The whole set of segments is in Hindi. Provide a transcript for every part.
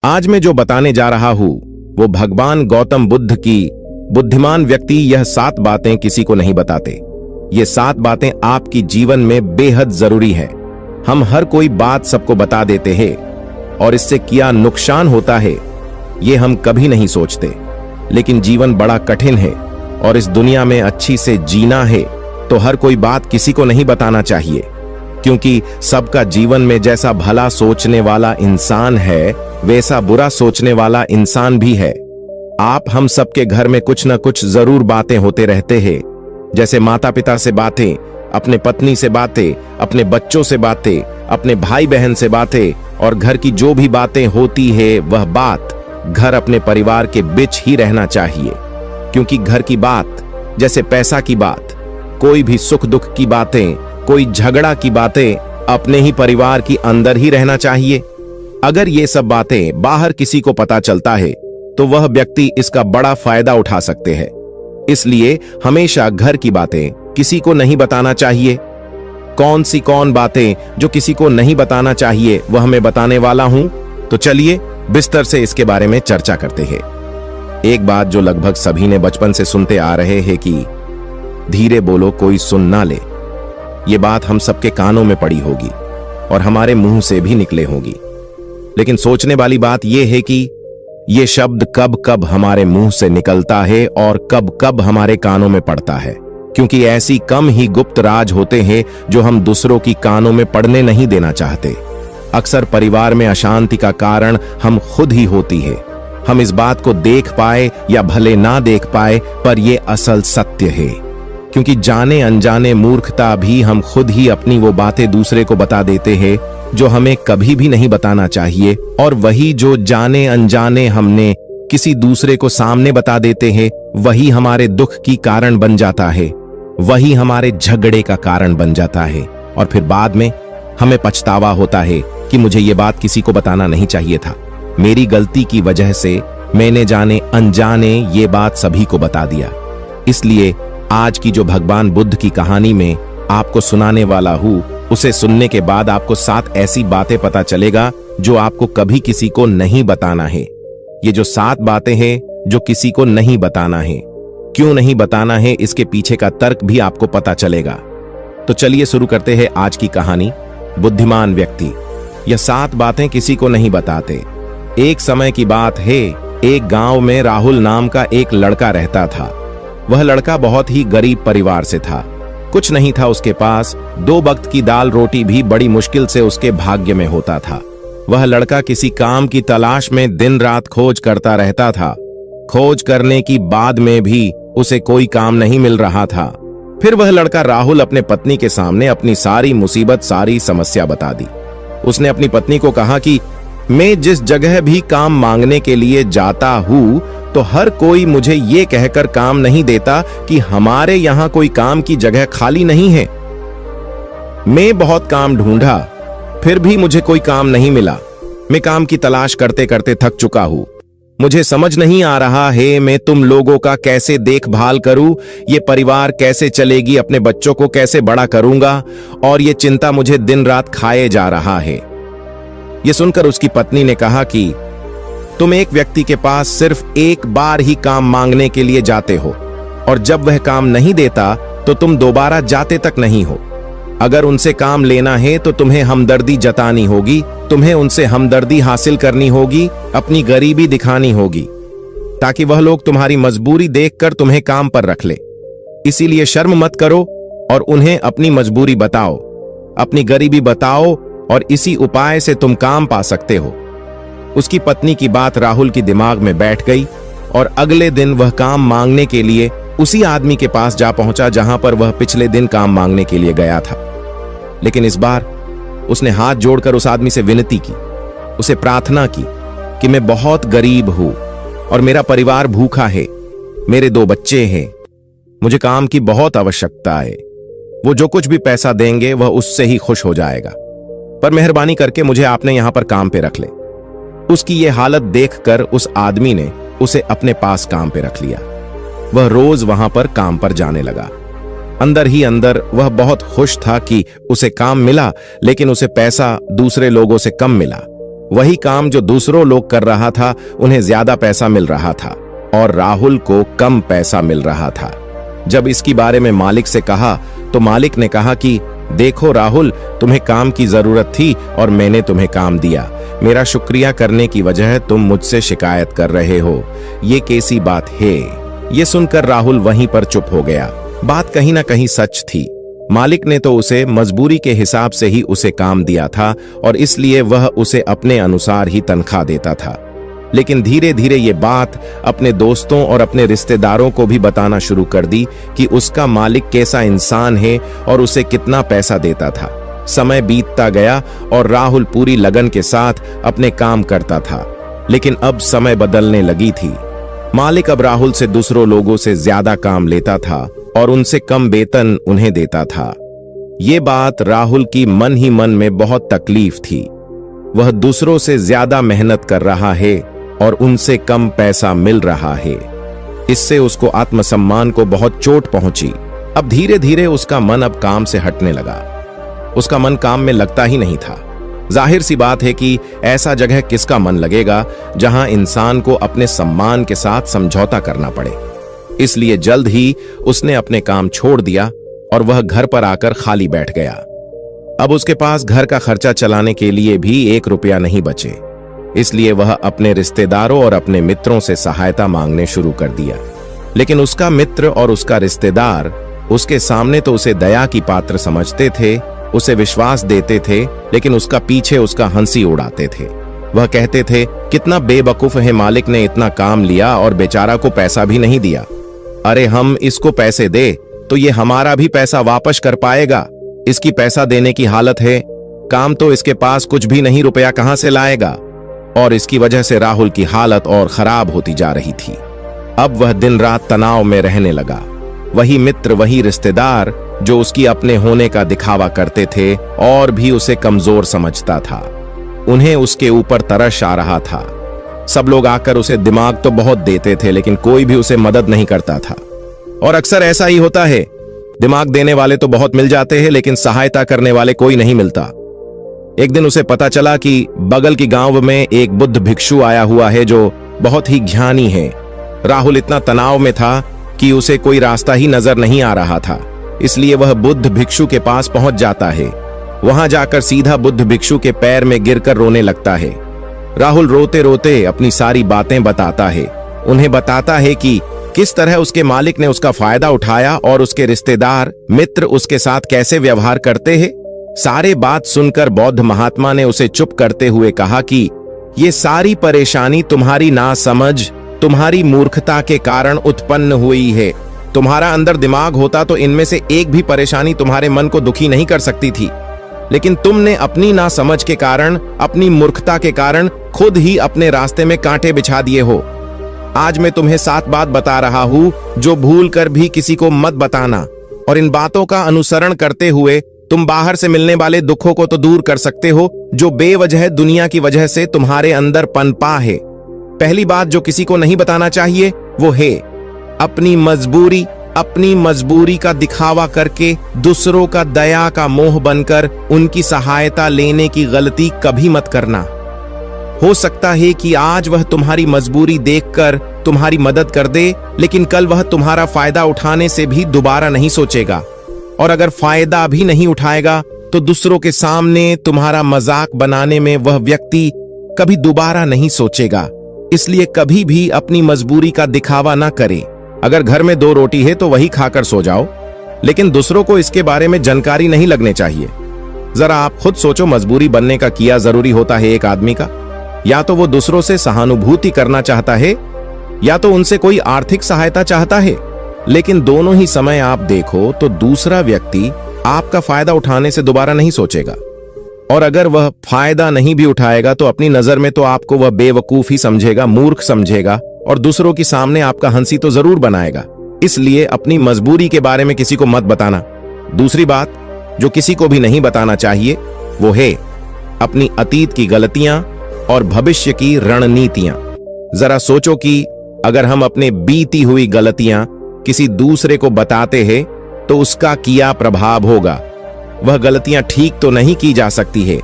आज मैं जो बताने जा रहा हूं वो भगवान गौतम बुद्ध की बुद्धिमान व्यक्ति यह 7 बातें किसी को नहीं बताते। ये 7 बातें आपकी जीवन में बेहद जरूरी है। हम हर कोई बात सबको बता देते हैं और इससे क्या नुकसान होता है ये हम कभी नहीं सोचते। लेकिन जीवन बड़ा कठिन है और इस दुनिया में अच्छी से जीना है तो हर कोई बात किसी को नहीं बताना चाहिए, क्योंकि सबका जीवन में जैसा भला सोचने वाला इंसान है वैसा बुरा सोचने वाला इंसान भी है। आप हम सबके घर में कुछ न कुछ जरूर बातें होते रहते हैं, जैसे माता पिता से बातें, अपने पत्नी से बातें, अपने बच्चों से बातें, अपने भाई बहन से बातें, और घर की जो भी बातें होती है वह बात घर अपने परिवार के बीच ही रहना चाहिए। क्योंकि घर की बात जैसे पैसा की बात, कोई भी सुख दुख की बातें, कोई झगड़ा की बातें अपने ही परिवार की अंदर ही रहना चाहिए। अगर ये सब बातें बाहर किसी को पता चलता है तो वह व्यक्ति इसका बड़ा फायदा उठा सकते हैं। इसलिए हमेशा घर की बातें किसी को नहीं बताना चाहिए। कौन बातें जो किसी को नहीं बताना चाहिए वह मैं बताने वाला हूं, तो चलिए विस्तार से इसके बारे में चर्चा करते हैं। एक बात जो लगभग सभी ने बचपन से सुनते आ रहे हैं कि धीरे बोलो कोई सुन ना ले। ये बात हम सबके कानों में पड़ी होगी और हमारे मुंह से भी निकले होगी। लेकिन सोचने वाली बात यह है कि यह शब्द कब कब हमारे मुंह से निकलता है और कब कब हमारे कानों में पड़ता है, क्योंकि ऐसी कम ही गुप्त राज होते हैं जो हम दूसरों की कानों में पड़ने नहीं देना चाहते। अक्सर परिवार में अशांति का कारण हम खुद ही होती है। हम इस बात को देख पाए या भले ना देख पाए, पर यह असल सत्य है, क्योंकि जाने अनजाने मूर्खता भी हम खुद ही अपनी वो बातें दूसरे को बता देते हैं जो हमें कभी भी नहीं बताना चाहिए, और वही जो जाने अनजाने हमने किसी दूसरे को सामने बता देते हैं वही हमारे दुख की कारण बन जाता है, वही हमारे झगड़े का कारण बन जाता है। और फिर बाद में हमें पछतावा होता है कि मुझे ये बात किसी को बताना नहीं चाहिए था, मेरी गलती की वजह से मैंने जाने अनजाने ये बात सभी को बता दिया। इसलिए आज की जो भगवान बुद्ध की कहानी में आपको सुनाने वाला हूं, उसे सुनने के बाद आपको 7 ऐसी बातें पता चलेगा जो आपको कभी किसी को नहीं बताना है। ये जो 7 बातें हैं जो किसी को नहीं बताना है, क्यों नहीं बताना है इसके पीछे का तर्क भी आपको पता चलेगा। तो चलिए शुरू करते हैं आज की कहानी, बुद्धिमान व्यक्ति। यह 7 बातें किसी को नहीं बताते। एक समय की बात है, एक गांव में राहुल नाम का एक लड़का रहता था। वह लड़का बहुत ही गरीब परिवार से था। कुछ नहीं था उसके पास, 2 वक्त की दाल रोटी भी बड़ी मुश्किल से उसके भाग्य में होता था। वह लड़का किसी काम की तलाश में दिन रात खोज करता रहता था। खोज करने की बाद में भी उसे कोई काम नहीं मिल रहा था। फिर वह लड़का राहुल अपने पत्नी के सामने अपनी सारी मुसीबत, सारी समस्या बता दी। उसने अपनी पत्नी को कहा कि मैं जिस जगह भी काम मांगने के लिए जाता हूं तो हर कोई मुझे ये कहकर काम नहीं देता कि हमारे यहां कोई काम की जगह खाली नहीं है। मैं बहुत काम ढूंढा, फिर भी मुझे कोई काम नहीं मिला। मैं काम की तलाश करते करते थक चुका हूं। मुझे समझ नहीं आ रहा है मैं तुम लोगों का कैसे देखभाल करूं, ये परिवार कैसे चलेगी, अपने बच्चों को कैसे बड़ा करूंगा, और ये चिंता मुझे दिन रात खाए जा रहा है। ये सुनकर उसकी पत्नी ने कहा कि तुम एक व्यक्ति के पास सिर्फ एक बार ही काम मांगने के लिए जाते हो, और जब वह काम नहीं देता तो तुम दोबारा जाते तक नहीं हो। अगर उनसे काम लेना है तो तुम्हें हमदर्दी जतानी होगी, तुम्हें उनसे हमदर्दी हासिल करनी होगी, अपनी गरीबी दिखानी होगी, ताकि वह लोग तुम्हारी मजबूरी देखकर तुम्हें काम पर रख ले। इसीलिए शर्म मत करो और उन्हें अपनी मजबूरी बताओ, अपनी गरीबी बताओ, और इसी उपाय से तुम काम पा सकते हो। उसकी पत्नी की बात राहुल की दिमाग में बैठ गई और अगले दिन वह काम मांगने के लिए उसी आदमी के पास जा पहुंचा जहां पर वह पिछले दिन काम मांगने के लिए गया था। लेकिन इस बार उसने हाथ जोड़कर उस आदमी से विनती की, उसे प्रार्थना की कि मैं बहुत गरीब हूं और मेरा परिवार भूखा है, मेरे 2 बच्चे हैं, मुझे काम की बहुत आवश्यकता है। वो जो कुछ भी पैसा देंगे वह उससे ही खुश हो जाएगा, पर मेहरबानी करके मुझे आपने यहां पर काम पे रख ले। उसकी ये हालत देखकर उस आदमी ने उसे अपने पास काम पे रख लिया। वह रोज वहां पर काम पर जाने लगा। अंदर ही अंदर वह बहुत खुश था कि उसे काम मिला, लेकिन उसे पैसा दूसरे लोगों से कम मिला। वही काम जो दूसरों लोग कर रहा था उन्हें ज्यादा पैसा मिल रहा था और राहुल को कम पैसा मिल रहा था। जब इसकी बारे में मालिक से कहा तो मालिक ने कहा कि देखो राहुल, तुम्हें काम की जरूरत थी और मैंने तुम्हें काम दिया। मेरा शुक्रिया करने की वजह तुम मुझसे शिकायत कर रहे हो, ये कैसी बात है। ये सुनकर राहुल वहीं पर चुप हो गया। बात कहीं ना कहीं सच थी। मालिक ने तो उसे मजबूरी के हिसाब से ही उसे काम दिया था और इसलिए वह उसे अपने अनुसार ही तनख्वाह देता था। लेकिन धीरे धीरे ये बात अपने दोस्तों और अपने रिश्तेदारों को भी बताना शुरू कर दी कि उसका मालिक कैसा इंसान है और उसे कितना पैसा देता था। समय बीतता गया और राहुल पूरी लगन के साथ अपने काम करता था। लेकिन अब समय बदलने लगी थी। मालिक अब राहुल से दूसरों लोगों से ज्यादा काम लेता था और उनसे कम वेतन उन्हें देता था। ये बात राहुल की मन ही मन में बहुत तकलीफ थी। वह दूसरों से ज्यादा मेहनत कर रहा है और उनसे कम पैसा मिल रहा है। इससे उसको आत्मसम्मान को बहुत चोट पहुंची। अब धीरे धीरे उसका मन अब काम से हटने लगा। उसका मन काम में लगता ही नहीं था। जाहिर सी बात है कि ऐसा जगह किसका मन लगेगा जहां इंसान को अपने सम्मान के साथ समझौता करना पड़े। इसलिए जल्द ही उसने अपने काम छोड़ दिया और वह घर पर आकर खाली बैठ गया। अब उसके पास घर का खर्चा चलाने के लिए भी 1 रुपया नहीं बचे। इसलिए वह अपने रिश्तेदारों और अपने मित्रों से सहायता मांगने शुरू कर दिया। लेकिन उसका मित्र और उसका रिश्तेदार उसके सामने तो उसे दया की पात्र समझते थे, उसे विश्वास देते थे, लेकिन उसका पीछे उसका हंसी उड़ाते थे। वह कहते थे, कितना बेवकूफ है, मालिक ने इतना काम लिया और बेचारा को पैसा भी नहीं दिया। अरे हम इसको पैसे दे तो ये हमारा भी पैसा वापस कर पाएगा। इसकी पैसा देने की हालत है, काम तो इसके पास कुछ भी नहीं, रुपया कहां से लाएगा। और इसकी वजह से राहुल की हालत और खराब होती जा रही थी। अब वह दिन रात तनाव में रहने लगा। वही मित्र, वही रिश्तेदार जो उसकी अपने होने का दिखावा करते थे और भी उसे कमजोर समझता था, उन्हें उसके ऊपर तरस आ रहा था। सब लोग आकर उसे दिमाग तो बहुत देते थे, लेकिन कोई भी उसे मदद नहीं करता था। और अक्सर ऐसा ही होता है, दिमाग देने वाले तो बहुत मिल जाते हैं, लेकिन सहायता करने वाले कोई नहीं मिलता। एक दिन उसे पता चला कि बगल की गांव में एक बुद्ध भिक्षु आया हुआ है जो बहुत ही ज्ञानी है। राहुल इतना तनाव में था कि उसे कोई रास्ता ही नजर नहीं आ रहा था। इसलिए वह बुद्ध भिक्षु के पास पहुंच जाता है। वहां जाकर सीधा बुद्ध भिक्षु के पैर में गिरकर रोने लगता है। राहुल रोते रोते अपनी सारी बातें बताता है। उन्हें बताता है कि किस तरह उसके मालिक ने उसका फायदा उठाया और उसके रिश्तेदार मित्र उसके साथ कैसे व्यवहार करते हैं। सारे बात सुनकर बौद्ध महात्मा ने उसे चुप करते हुए कहा कि ये सारी परेशानी तुम्हारी नासमझ, तुम्हारी मूर्खता के कारण उत्पन्न हुई है। तुम्हारा अंदर दिमाग होता तो इनमें से एक भी परेशानी तुम्हारे मन को दुखी नहीं कर सकती थी। लेकिन तुमने अपनी नासमझ के कारण, अपनी मूर्खता के कारण खुद ही अपने रास्ते में कांटे बिछा दिए हो। आज मैं तुम्हें 7 बात बता रहा हूं जो भूल कर भी किसी को मत बताना, और इन बातों का अनुसरण करते हुए तुम बाहर से मिलने वाले दुखों को तो दूर कर सकते हो जो बेवजह दुनिया की वजह से तुम्हारे अंदर पनपा है। पहली बात जो किसी को नहीं बताना चाहिए वो है अपनी मजबूरी का दिखावा करके दूसरों का दया का मोह बनकर उनकी सहायता लेने की गलती कभी मत करना। हो सकता है कि आज वह तुम्हारी मजबूरी देखकर तुम्हारी मदद कर दे, लेकिन कल वह तुम्हारा फायदा उठाने से भी दोबारा नहीं सोचेगा, और अगर फायदा भी नहीं उठाएगा तो दूसरों के सामने तुम्हारा मजाक बनाने में वह व्यक्ति कभी दोबारा नहीं सोचेगा। इसलिए कभी भी अपनी मजबूरी का दिखावा ना करे। अगर घर में 2 रोटी है तो वही खाकर सो जाओ, लेकिन दूसरों को इसके बारे में जानकारी नहीं लगने चाहिए। जरा आप खुद सोचो, मजबूरी बनने का क्या जरूरी होता है एक आदमी का? या तो वो दूसरों से सहानुभूति करना चाहता है या तो उनसे कोई आर्थिक सहायता चाहता है। लेकिन दोनों ही समय आप देखो तो दूसरा व्यक्ति आपका फायदा उठाने से दोबारा नहीं सोचेगा, और अगर वह फायदा नहीं भी उठाएगा तो अपनी नजर में तो आपको वह बेवकूफ ही समझेगा, मूर्ख समझेगा, और दूसरों के सामने आपका हंसी तो जरूर बनाएगा। इसलिए अपनी मजबूरी के बारे में किसी को मत बताना। दूसरी बात जो किसी को भी नहीं बताना चाहिए वो है अपनी अतीत की गलतियां और भविष्य की रणनीतियां। जरा सोचो कि अगर हम अपने बीती हुई गलतियां किसी दूसरे को बताते हैं तो उसका क्या प्रभाव होगा। वह गलतियां ठीक तो नहीं की जा सकती है,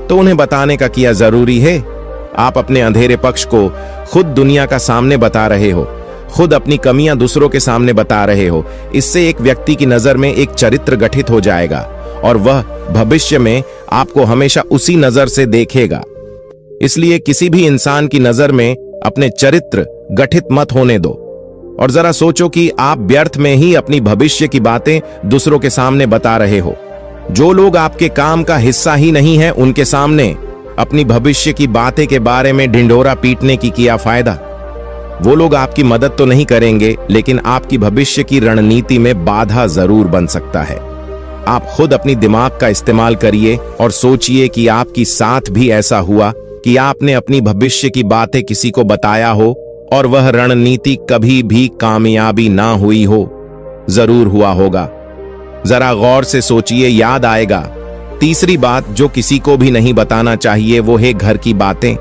तो उन्हें बताने का क्या जरूरी है? आप अपने अंधेरे पक्ष को खुद दुनिया का सामने बता रहे हो, खुद अपनी कमियां दूसरों के सामने बता रहे हो। इससे एक व्यक्ति की नजर में एक चरित्र गठित हो जाएगा और वह भविष्य में आपको हमेशा उसी नजर से देखेगा। इसलिए किसी भी इंसान की नजर में अपने चरित्र गठित मत होने दो और जरा सोचो कि आप व्यर्थ में ही अपनी भविष्य की बातें दूसरों के सामने बता रहे हो। जो लोग आपके काम का हिस्सा ही नहीं है, उनके सामने अपनी भविष्य की बातें के बारे में ढिंढोरा पीटने की क्या फायदा? वो लोग आपकी मदद तो नहीं करेंगे, लेकिन आपकी भविष्य की रणनीति में बाधा जरूर बन सकता है। आप खुद अपनी दिमाग का इस्तेमाल करिए और सोचिए कि आपके साथ भी ऐसा हुआ कि आपने अपनी भविष्य की बातें किसी को बताया हो और वह रणनीति कभी भी कामयाबी ना हुई हो। जरूर हुआ होगा। जरा गौर से सोचिए, याद आएगा। तीसरी बात जो किसी को भी नहीं बताना चाहिए वो है घर की बातें।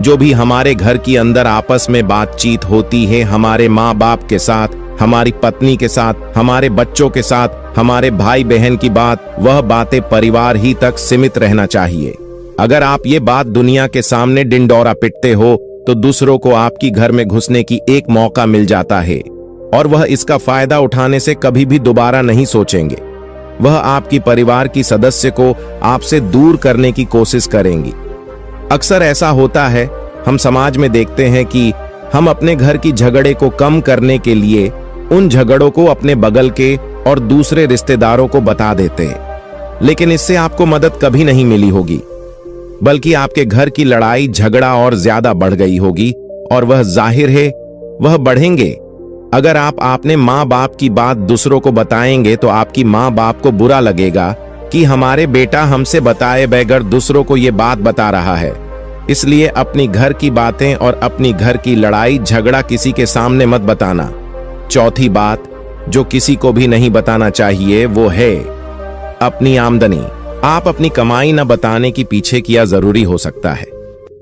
जो भी हमारे घर के अंदर आपस में बातचीत होती है, हमारे माँ बाप के साथ, हमारी पत्नी के साथ, हमारे बच्चों के साथ, हमारे भाई बहन की बात, वह बातें परिवार ही तक सीमित रहना चाहिए। अगर आप ये बात दुनिया के सामने डिंडोरा पिटते हो तो दूसरों को आपकी घर में घुसने की एक मौका मिल जाता है और वह इसका फायदा उठाने से कभी भी दोबारा नहीं सोचेंगे। वह आपकी परिवार की सदस्य को आपसे दूर करने की कोशिश करेंगी। अक्सर ऐसा होता है, हम समाज में देखते हैं कि हम अपने घर की झगड़े को कम करने के लिए उन झगड़ों को अपने बगल के और दूसरे रिश्तेदारों को बता देते हैं, लेकिन इससे आपको मदद कभी नहीं मिली होगी, बल्कि आपके घर की लड़ाई झगड़ा और ज्यादा बढ़ गई होगी और वह जाहिर है वह बढ़ेंगे। अगर आप अपने माँ बाप की बात दूसरों को बताएंगे तो आपकी माँ बाप को बुरा लगेगा कि हमारे बेटा हमसे बताए बगैर दूसरों को ये बात बता रहा है। इसलिए अपनी घर की बातें और अपनी घर की लड़ाई झगड़ा किसी के सामने मत बताना। चौथी बात जो किसी को भी नहीं बताना चाहिए वो है अपनी आमदनी। आप अपनी कमाई न बताने की पीछे किया जरूरी हो सकता है।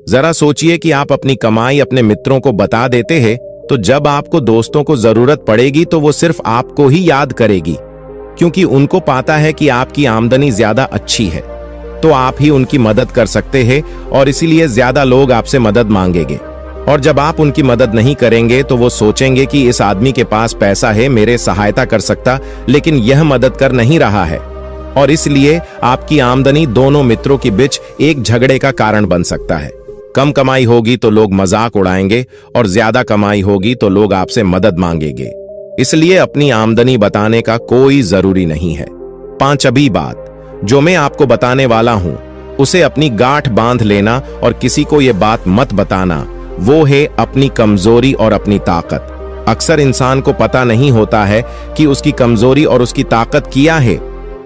जरा सोचिए कि आप अपनी कमाई अपने मित्रों को बता देते हैं तो जब आपको दोस्तों को जरूरत पड़ेगी तो वो सिर्फ आपको ही याद करेगी, क्योंकि उनको पता है कि आपकी आमदनी ज्यादा अच्छी है तो आप ही उनकी मदद कर सकते हैं और इसीलिए ज्यादा लोग आपसे मदद मांगेंगे। और जब आप उनकी मदद नहीं करेंगे तो वो सोचेंगे कि इस आदमी के पास पैसा है, मेरे सहायता कर सकता, लेकिन यह मदद कर नहीं रहा है, और इसलिए आपकी आमदनी दोनों मित्रों के बीच एक झगड़े का कारण बन सकता है। कम कमाई होगी तो लोग मजाक उड़ाएंगे और ज्यादा कमाई होगी तो लोग आपसे मदद मांगेंगे। इसलिए अपनी आमदनी बताने का कोई जरूरी नहीं है। पांचवी बात जो मैं आपको बताने वाला हूं उसे अपनी गांठ बांध लेना और किसी को यह बात मत बताना, वो है अपनी कमजोरी और अपनी ताकत। अक्सर इंसान को पता नहीं होता है कि उसकी कमजोरी और उसकी ताकत क्या है,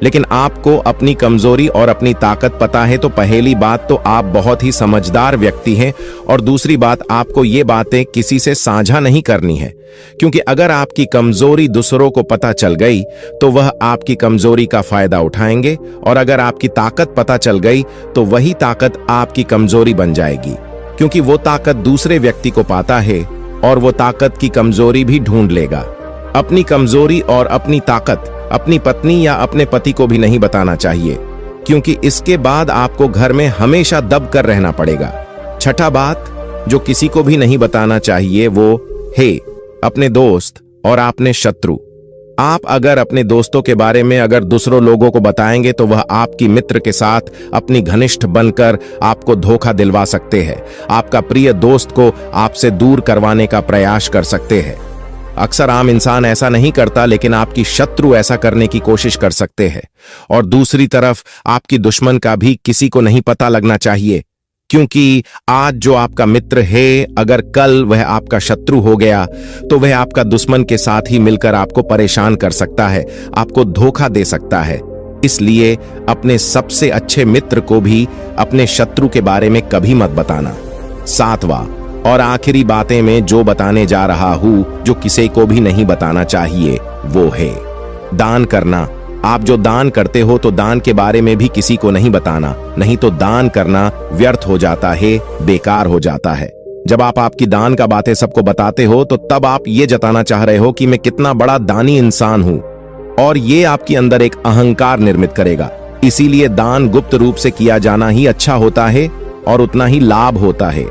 लेकिन आपको अपनी कमजोरी और अपनी ताकत पता है तो पहली बात तो आप बहुत ही समझदार व्यक्ति हैं और दूसरी बात आपको ये बातें किसी से साझा नहीं करनी है, क्योंकि अगर आपकी कमजोरी दूसरों को पता चल गई तो वह आपकी कमजोरी का फायदा उठाएंगे, और अगर आपकी ताकत पता चल गई तो वही ताकत आपकी कमजोरी बन जाएगी, क्योंकि वो ताकत दूसरे व्यक्ति को पाता है और वो ताकत की कमजोरी भी ढूंढ लेगा। अपनी कमजोरी और अपनी ताकत अपनी पत्नी या अपने पति को भी नहीं बताना चाहिए, क्योंकि इसके बाद आपको घर में हमेशा दब कर रहना पड़ेगा। छठा बात जो किसी को भी नहीं बताना चाहिए वो है अपने दोस्त और अपने शत्रु। आप अगर अपने दोस्तों के बारे में अगर दूसरों लोगों को बताएंगे तो वह आपकी मित्र के साथ अपनी घनिष्ठ बनकर आपको धोखा दिलवा सकते हैं, आपका प्रिय दोस्त को आपसे दूर करवाने का प्रयास कर सकते हैं। अक्सर आम इंसान ऐसा नहीं करता, लेकिन आपकी शत्रु ऐसा करने की कोशिश कर सकते हैं। और दूसरी तरफ आपकी दुश्मन का भी किसी को नहीं पता लगना चाहिए, क्योंकि आज जो आपका मित्र है अगर कल वह आपका शत्रु हो गया तो वह आपका दुश्मन के साथ ही मिलकर आपको परेशान कर सकता है, आपको धोखा दे सकता है। इसलिए अपने सबसे अच्छे मित्र को भी अपने शत्रु के बारे में कभी मत बताना। सातवां और आखिरी बातें में जो बताने जा रहा हूं जो किसी को भी नहीं बताना चाहिए वो है दान करना। आप जो दान करते हो तो दान के बारे में भी किसी को नहीं बताना, नहीं तो दान करना व्यर्थ हो जाता है, बेकार हो जाता है। जब आप आपकी दान का बातें सबको बताते हो तो तब आप ये जताना चाह रहे हो कि मैं कितना बड़ा दानी इंसान हूं, और ये आपके अंदर एक अहंकार निर्मित करेगा। इसीलिए दान गुप्त रूप से किया जाना ही अच्छा होता है और उतना ही लाभ होता है।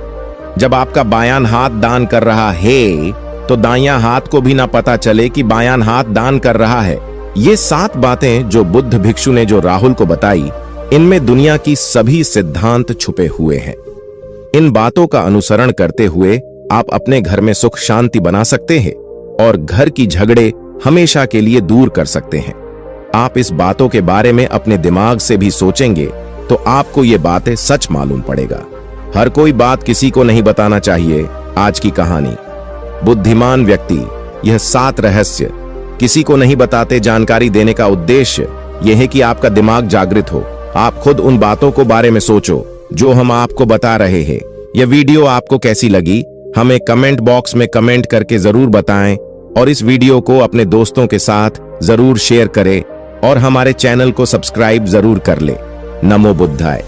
जब आपका बायां हाथ दान कर रहा है तो दायां हाथ को भी ना पता चले कि बायां हाथ दान कर रहा है। ये 7 बातें जो बुद्ध भिक्षु ने जो राहुल को बताई, इनमें दुनिया की सभी सिद्धांत छुपे हुए हैं। इन बातों का अनुसरण करते हुए आप अपने घर में सुख शांति बना सकते हैं और घर की झगड़े हमेशा के लिए दूर कर सकते हैं। आप इस बातों के बारे में अपने दिमाग से भी सोचेंगे तो आपको ये बातें सच मालूम पड़ेगा। हर कोई बात किसी को नहीं बताना चाहिए। आज की कहानी, बुद्धिमान व्यक्ति यह 7 रहस्य किसी को नहीं बताते। जानकारी देने का उद्देश्य यह है कि आपका दिमाग जागृत हो। आप खुद उन बातों को बारे में सोचो जो हम आपको बता रहे हैं। यह वीडियो आपको कैसी लगी हमें कमेंट बॉक्स में कमेंट करके जरूर बताएं और इस वीडियो को अपने दोस्तों के साथ जरूर शेयर करें और हमारे चैनल को सब्सक्राइब जरूर कर ले। नमो बुद्धाय।